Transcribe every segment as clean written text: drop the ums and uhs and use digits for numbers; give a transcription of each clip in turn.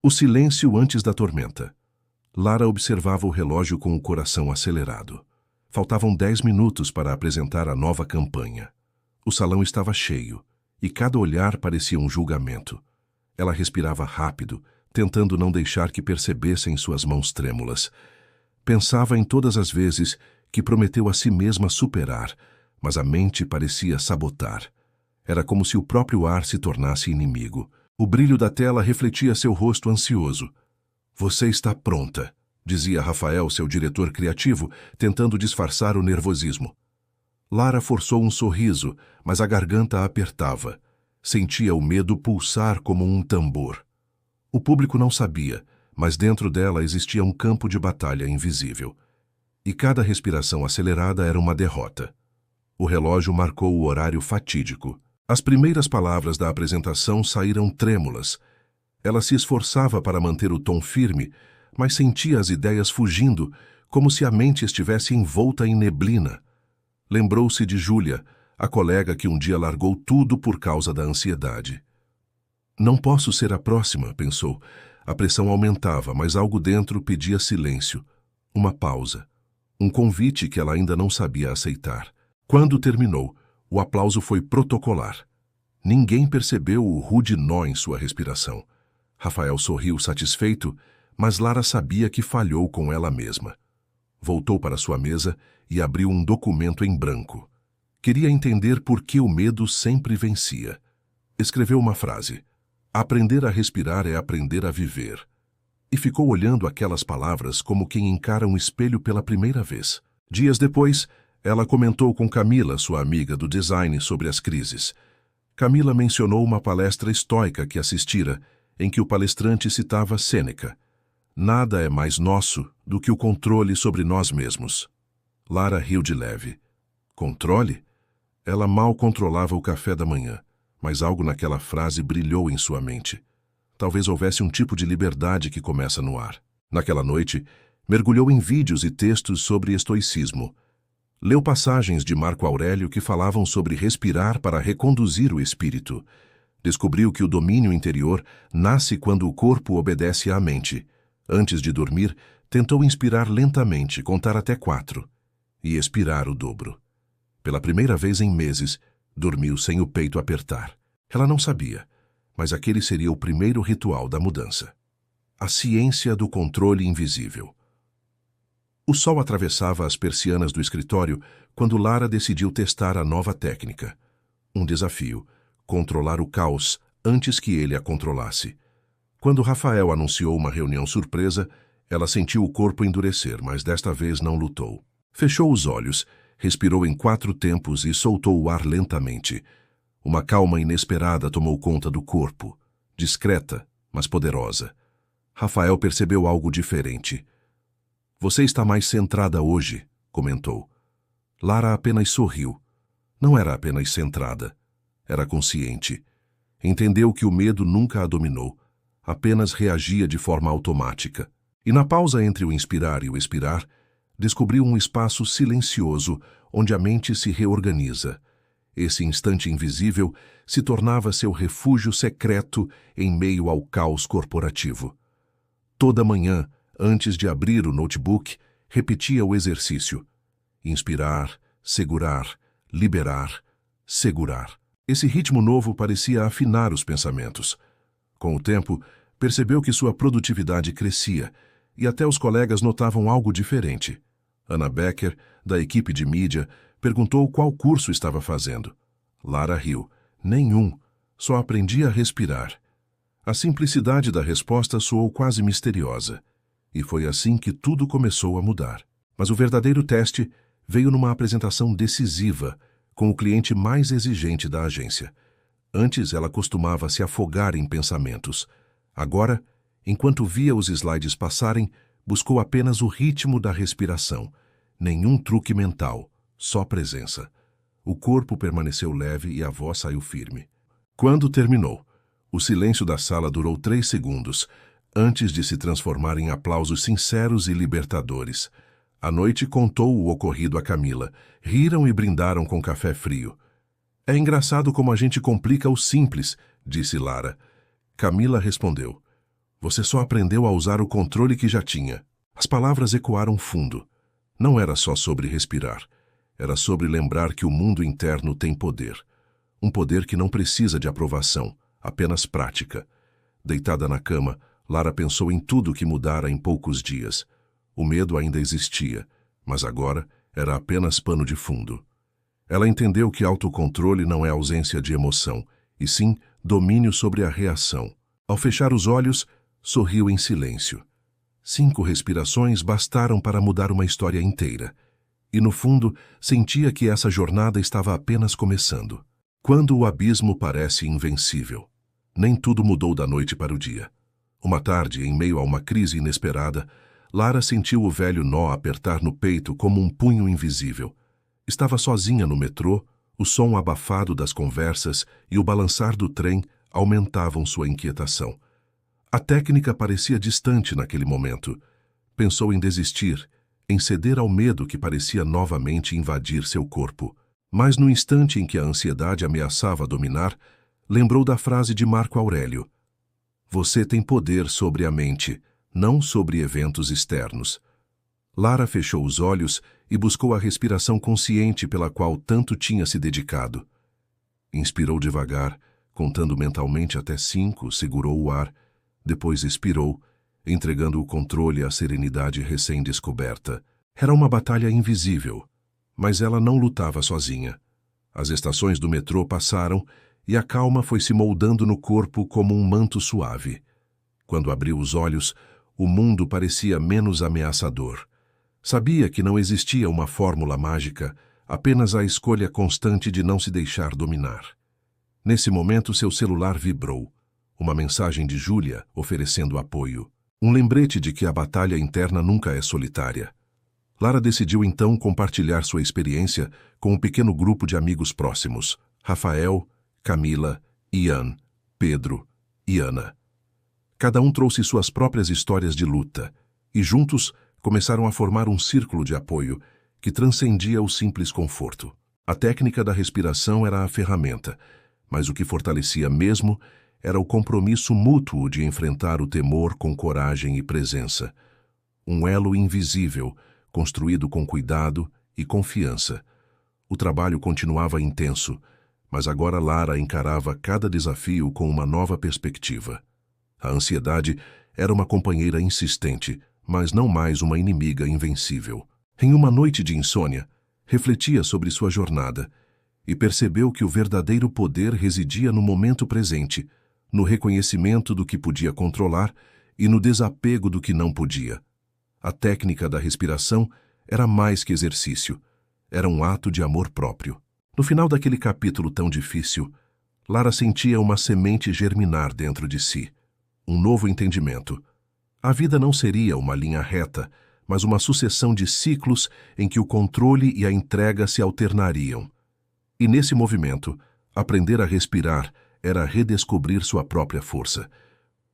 O silêncio antes da tormenta. Lara observava o relógio com o coração acelerado. Faltavam 10 minutos para apresentar a nova campanha. O salão estava cheio, e cada olhar parecia um julgamento. Ela respirava rápido, tentando não deixar que percebessem suas mãos trêmulas. Pensava em todas as vezes que prometeu a si mesma superar, mas a mente parecia sabotar. Era como se o próprio ar se tornasse inimigo. O brilho da tela refletia seu rosto ansioso. "Você está pronta", dizia Rafael, seu diretor criativo, tentando disfarçar o nervosismo. Lara forçou um sorriso, mas a garganta a apertava. Sentia o medo pulsar como um tambor. O público não sabia, mas dentro dela existia um campo de batalha invisível. E cada respiração acelerada era uma derrota. O relógio marcou o horário fatídico. As primeiras palavras da apresentação saíram trêmulas. Ela se esforçava para manter o tom firme, mas sentia as ideias fugindo, como se a mente estivesse envolta em neblina. Lembrou-se de Júlia, a colega que um dia largou tudo por causa da ansiedade. "Não posso ser a próxima", pensou. A pressão aumentava, mas algo dentro pedia silêncio. Uma pausa. Um convite que ela ainda não sabia aceitar. Quando terminou, o aplauso foi protocolar. Ninguém percebeu o rude nó em sua respiração. Rafael sorriu satisfeito, mas Lara sabia que falhou com ela mesma. Voltou para sua mesa e abriu um documento em branco. Queria entender por que o medo sempre vencia. Escreveu uma frase: "Aprender a respirar é aprender a viver." E ficou olhando aquelas palavras como quem encara um espelho pela primeira vez. Dias depois, ela comentou com Camila, sua amiga do design, sobre as crises. Camila mencionou uma palestra estoica que assistira, em que o palestrante citava Sêneca: "Nada é mais nosso do que o controle sobre nós mesmos." Lara riu de leve. Controle? Ela mal controlava o café da manhã, mas algo naquela frase brilhou em sua mente. Talvez houvesse um tipo de liberdade que começa no ar. Naquela noite, mergulhou em vídeos e textos sobre estoicismo. Leu passagens de Marco Aurélio que falavam sobre respirar para reconduzir o espírito. Descobriu que o domínio interior nasce quando o corpo obedece à mente. Antes de dormir, tentou inspirar lentamente, contar até 4, e expirar o dobro. Pela primeira vez em meses, dormiu sem o peito apertar. Ela não sabia, mas aquele seria o primeiro ritual da mudança. A ciência do controle invisível. O sol atravessava as persianas do escritório quando Lara decidiu testar a nova técnica. Um desafio: controlar o caos antes que ele a controlasse. Quando Rafael anunciou uma reunião surpresa, ela sentiu o corpo endurecer, mas desta vez não lutou. Fechou os olhos, respirou em 4 tempos e soltou o ar lentamente. Uma calma inesperada tomou conta do corpo, discreta, mas poderosa. Rafael percebeu algo diferente. "Você está mais centrada hoje", comentou. Lara apenas sorriu. Não era apenas centrada, era consciente. Entendeu que o medo nunca a dominou, apenas reagia de forma automática. E na pausa entre o inspirar e o expirar, descobriu um espaço silencioso onde a mente se reorganiza. Esse instante invisível se tornava seu refúgio secreto em meio ao caos corporativo. Toda manhã, antes de abrir o notebook, repetia o exercício: inspirar, segurar, liberar, segurar. Esse ritmo novo parecia afinar os pensamentos. Com o tempo, percebeu que sua produtividade crescia e até os colegas notavam algo diferente. Ana Becker, da equipe de mídia, perguntou qual curso estava fazendo. Lara riu. "Nenhum. Só aprendi a respirar." A simplicidade da resposta soou quase misteriosa. E foi assim que tudo começou a mudar. Mas o verdadeiro teste veio numa apresentação decisiva, com o cliente mais exigente da agência. Antes ela costumava se afogar em pensamentos. Agora, enquanto via os slides passarem, buscou apenas o ritmo da respiração. Nenhum truque mental, só presença. O corpo permaneceu leve e a voz saiu firme. Quando terminou, o silêncio da sala durou 3 segundos, antes de se transformar em aplausos sinceros e libertadores. À noite contou o ocorrido a Camila. Riram e brindaram com café frio. "É engraçado como a gente complica o simples", disse Lara. Camila respondeu: Você só aprendeu a usar o controle que já tinha. As palavras ecoaram fundo. Não era só sobre respirar. Era sobre lembrar que o mundo interno tem poder. Um poder que não precisa de aprovação, apenas prática. Deitada na cama, Lara pensou em tudo que mudara em poucos dias. O medo ainda existia, mas agora era apenas pano de fundo. Ela entendeu que autocontrole não é ausência de emoção, e sim domínio sobre a reação. Ao fechar os olhos, sorriu em silêncio. 5 respirações bastaram para mudar uma história inteira. E no fundo, sentia que essa jornada estava apenas começando. Quando o abismo parece invencível. Nem tudo mudou da noite para o dia. Uma tarde, em meio a uma crise inesperada, Lara sentiu o velho nó apertar no peito como um punho invisível. Estava sozinha no metrô, o som abafado das conversas e o balançar do trem aumentavam sua inquietação. A técnica parecia distante naquele momento. Pensou em desistir, em ceder ao medo que parecia novamente invadir seu corpo. Mas no instante em que a ansiedade ameaçava dominar, lembrou da frase de Marco Aurélio: "Você tem poder sobre a mente, não sobre eventos externos." Lara fechou os olhos e buscou a respiração consciente pela qual tanto tinha se dedicado. Inspirou devagar, contando mentalmente até 5, segurou o ar, depois expirou, entregando o controle à serenidade recém-descoberta. Era uma batalha invisível, mas ela não lutava sozinha. As estações do metrô passaram e a calma foi se moldando no corpo como um manto suave. Quando abriu os olhos, o mundo parecia menos ameaçador. Sabia que não existia uma fórmula mágica, apenas a escolha constante de não se deixar dominar. Nesse momento, seu celular vibrou. Uma mensagem de Júlia oferecendo apoio. Um lembrete de que a batalha interna nunca é solitária. Lara decidiu então compartilhar sua experiência com um pequeno grupo de amigos próximos: Rafael, Camila, Ian, Pedro e Ana. Cada um trouxe suas próprias histórias de luta, e juntos começaram a formar um círculo de apoio que transcendia o simples conforto. A técnica da respiração era a ferramenta, mas o que fortalecia mesmo era o compromisso mútuo de enfrentar o temor com coragem e presença. Um elo invisível, construído com cuidado e confiança. O trabalho continuava intenso, mas agora Lara encarava cada desafio com uma nova perspectiva. A ansiedade era uma companheira insistente, mas não mais uma inimiga invencível. Em uma noite de insônia, refletia sobre sua jornada e percebeu que o verdadeiro poder residia no momento presente, no reconhecimento do que podia controlar e no desapego do que não podia. A técnica da respiração era mais que exercício, era um ato de amor próprio. No final daquele capítulo tão difícil, Lara sentia uma semente germinar dentro de si, um novo entendimento. A vida não seria uma linha reta, mas uma sucessão de ciclos em que o controle e a entrega se alternariam. E nesse movimento, aprender a respirar era redescobrir sua própria força.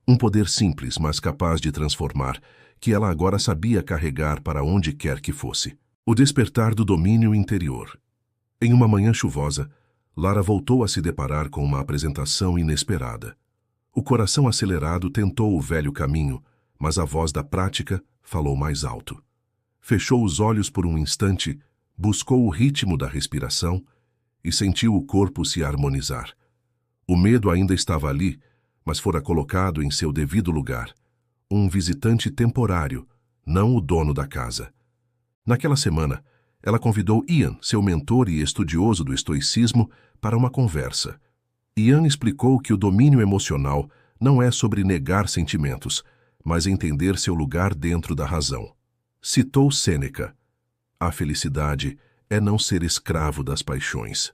Um poder simples, mas capaz de transformar, que ela agora sabia carregar para onde quer que fosse. O despertar do domínio interior. Em uma manhã chuvosa, Lara voltou a se deparar com uma apresentação inesperada. O coração acelerado tentou o velho caminho, mas a voz da prática falou mais alto. Fechou os olhos por um instante, buscou o ritmo da respiração e sentiu o corpo se harmonizar. O medo ainda estava ali, mas fora colocado em seu devido lugar. Um visitante temporário, não o dono da casa. Naquela semana, ela convidou Ian, seu mentor e estudioso do estoicismo, para uma conversa. Ian explicou que o domínio emocional não é sobre negar sentimentos, mas entender seu lugar dentro da razão. Citou Sêneca: "A felicidade é não ser escravo das paixões."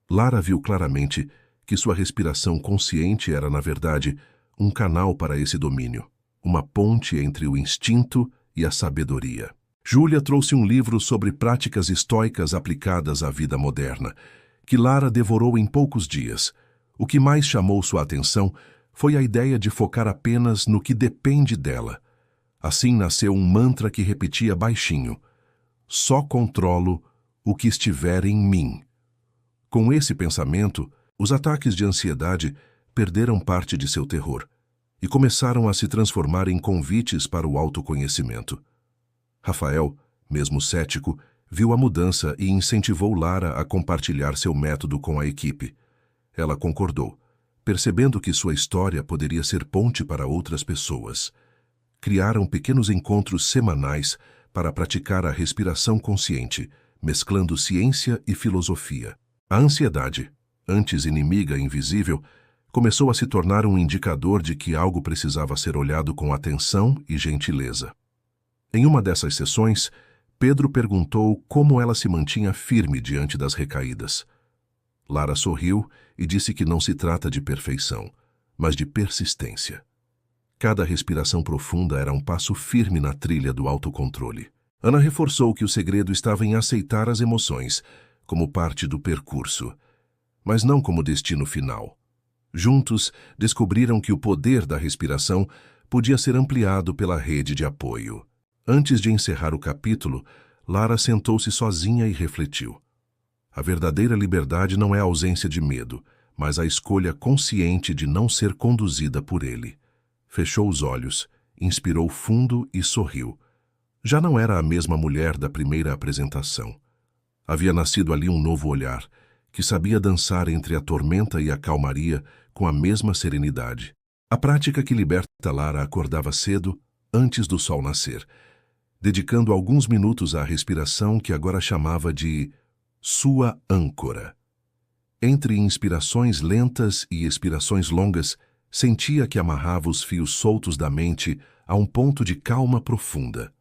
Lara viu claramente que sua respiração consciente era, na verdade, um canal para esse domínio, uma ponte entre o instinto e a sabedoria. Júlia trouxe um livro sobre práticas estoicas aplicadas à vida moderna, que Lara devorou em poucos dias. O que mais chamou sua atenção foi a ideia de focar apenas no que depende dela. Assim nasceu um mantra que repetia baixinho: "Só controlo o que estiver em mim." Com esse pensamento, os ataques de ansiedade perderam parte de seu terror, e começaram a se transformar em convites para o autoconhecimento. Rafael, mesmo cético, viu a mudança e incentivou Lara a compartilhar seu método com a equipe. Ela concordou, percebendo que sua história poderia ser ponte para outras pessoas. Criaram pequenos encontros semanais para praticar a respiração consciente, mesclando ciência e filosofia. A ansiedade, antes inimiga invisível, começou a se tornar um indicador de que algo precisava ser olhado com atenção e gentileza. Em uma dessas sessões, Pedro perguntou como ela se mantinha firme diante das recaídas. Lara sorriu e disse que não se trata de perfeição, mas de persistência. Cada respiração profunda era um passo firme na trilha do autocontrole. Ana reforçou que o segredo estava em aceitar as emoções, como parte do percurso, mas não como destino final. Juntos, descobriram que o poder da respiração podia ser ampliado pela rede de apoio. Antes de encerrar o capítulo, Lara sentou-se sozinha e refletiu. A verdadeira liberdade não é a ausência de medo, mas a escolha consciente de não ser conduzida por ele. Fechou os olhos, inspirou fundo e sorriu. Já não era a mesma mulher da primeira apresentação. Havia nascido ali um novo olhar, que sabia dançar entre a tormenta e a calmaria com a mesma serenidade. A prática que liberta Lara acordava cedo, antes do sol nascer, dedicando alguns minutos à respiração que agora chamava de sua âncora. Entre inspirações lentas e expirações longas, sentia que amarrava os fios soltos da mente a um ponto de calma profunda.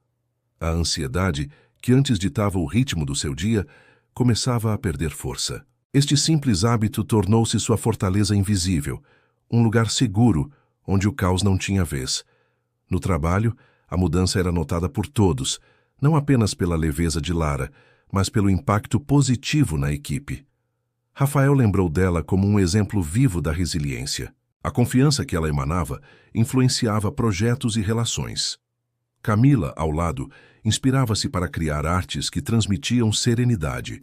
A ansiedade, que antes ditava o ritmo do seu dia, começava a perder força. Este simples hábito tornou-se sua fortaleza invisível, um lugar seguro onde o caos não tinha vez. No trabalho, a mudança era notada por todos, não apenas pela leveza de Lara, mas pelo impacto positivo na equipe. Rafael lembrou dela como um exemplo vivo da resiliência. A confiança que ela emanava influenciava projetos e relações. Camila, ao lado, inspirava-se para criar artes que transmitiam serenidade.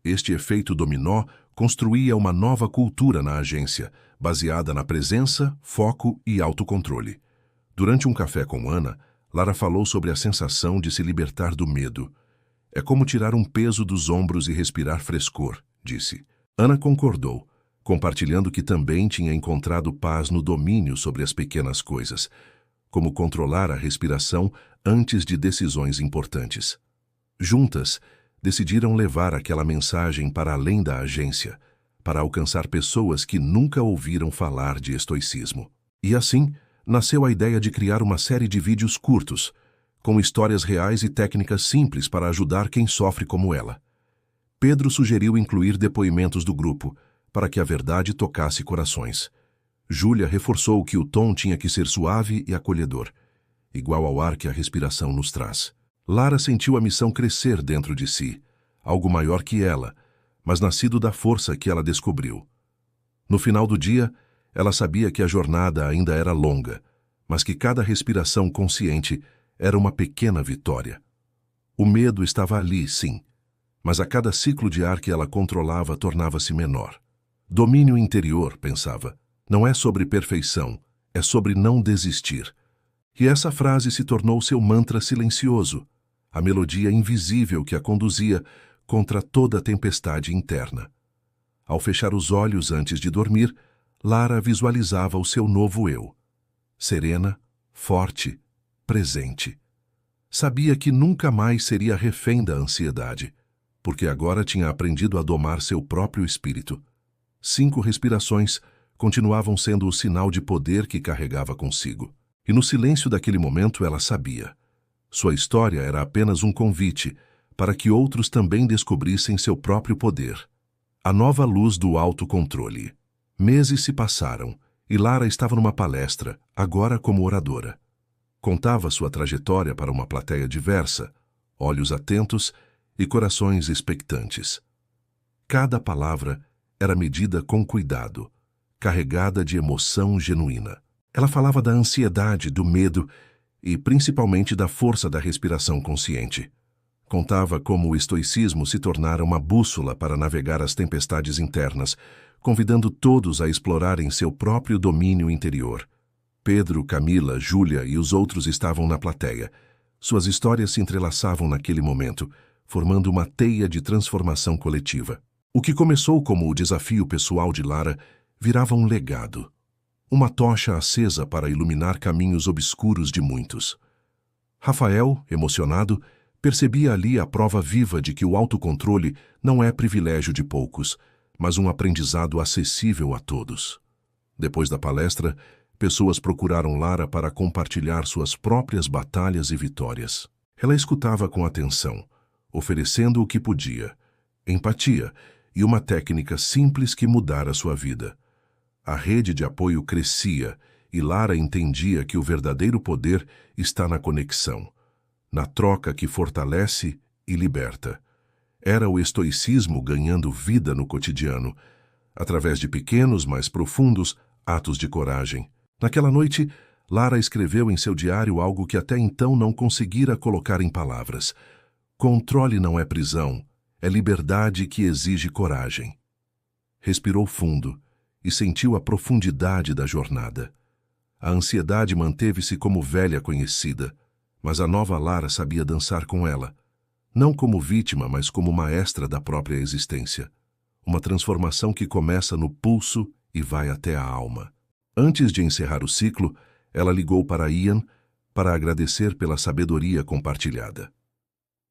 Este efeito dominó construía uma nova cultura na agência, baseada na presença, foco e autocontrole. Durante um café com Ana, Lara falou sobre a sensação de se libertar do medo. É como tirar um peso dos ombros e respirar frescor, disse. Ana concordou, compartilhando que também tinha encontrado paz no domínio sobre as pequenas coisas, como controlar a respiração antes de decisões importantes. Juntas, decidiram levar aquela mensagem para além da agência, para alcançar pessoas que nunca ouviram falar de estoicismo. E assim, nasceu a ideia de criar uma série de vídeos curtos, com histórias reais e técnicas simples para ajudar quem sofre como ela. Pedro sugeriu incluir depoimentos do grupo, para que a verdade tocasse corações. Júlia reforçou que o tom tinha que ser suave e acolhedor, igual ao ar que a respiração nos traz. Lara sentiu a missão crescer dentro de si, algo maior que ela, mas nascido da força que ela descobriu. No final do dia, ela sabia que a jornada ainda era longa, mas que cada respiração consciente era uma pequena vitória. O medo estava ali, sim, mas a cada ciclo de ar que ela controlava tornava-se menor. Domínio interior, pensava, não é sobre perfeição, é sobre não desistir. E essa frase se tornou seu mantra silencioso, a melodia invisível que a conduzia contra toda a tempestade interna. Ao fechar os olhos antes de dormir, Lara visualizava o seu novo eu. Serena, forte, presente. Sabia que nunca mais seria refém da ansiedade, porque agora tinha aprendido a domar seu próprio espírito. 5 respirações continuavam sendo o sinal de poder que carregava consigo. E no silêncio daquele momento ela sabia. Sua história era apenas um convite para que outros também descobrissem seu próprio poder. A nova luz do autocontrole. Meses se passaram e Lara estava numa palestra, agora como oradora. Contava sua trajetória para uma plateia diversa, olhos atentos e corações expectantes. Cada palavra era medida com cuidado, carregada de emoção genuína. Ela falava da ansiedade, do medo e principalmente da força da respiração consciente. Contava como o estoicismo se tornara uma bússola para navegar as tempestades internas, convidando todos a explorarem seu próprio domínio interior. Pedro, Camila, Júlia e os outros estavam na plateia. Suas histórias se entrelaçavam naquele momento, formando uma teia de transformação coletiva. O que começou como o desafio pessoal de Lara virava um legado. Uma tocha acesa para iluminar caminhos obscuros de muitos. Rafael, emocionado, percebia ali a prova viva de que o autocontrole não é privilégio de poucos, mas um aprendizado acessível a todos. Depois da palestra, pessoas procuraram Lara para compartilhar suas próprias batalhas e vitórias. Ela escutava com atenção, oferecendo o que podia, empatia e uma técnica simples que mudara sua vida. A rede de apoio crescia e Lara entendia que o verdadeiro poder está na conexão, na troca que fortalece e liberta. Era o estoicismo ganhando vida no cotidiano, através de pequenos, mas profundos atos de coragem. Naquela noite, Lara escreveu em seu diário algo que até então não conseguira colocar em palavras. Controle não é prisão, é liberdade que exige coragem. Respirou fundo e sentiu a profundidade da jornada. A ansiedade manteve-se como velha conhecida, mas a nova Lara sabia dançar com ela, não como vítima, mas como maestra da própria existência. Uma transformação que começa no pulso e vai até a alma. Antes de encerrar o ciclo, ela ligou para Ian para agradecer pela sabedoria compartilhada.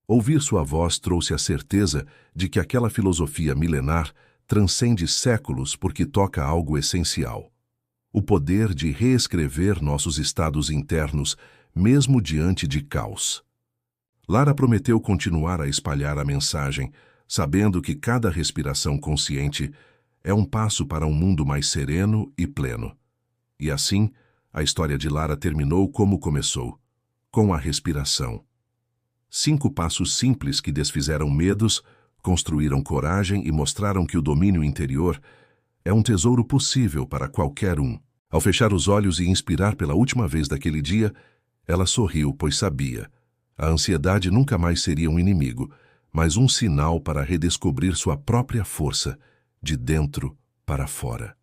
Ouvir sua voz trouxe a certeza de que aquela filosofia milenar transcende séculos porque toca algo essencial. O poder de reescrever nossos estados internos, mesmo diante de caos. Lara prometeu continuar a espalhar a mensagem, sabendo que cada respiração consciente é um passo para um mundo mais sereno e pleno. E assim, a história de Lara terminou como começou, com a respiração. 5 passos simples que desfizeram medos, construíram coragem e mostraram que o domínio interior é um tesouro possível para qualquer um. Ao fechar os olhos e inspirar pela última vez daquele dia, ela sorriu, pois sabia. A ansiedade nunca mais seria um inimigo, mas um sinal para redescobrir sua própria força, de dentro para fora.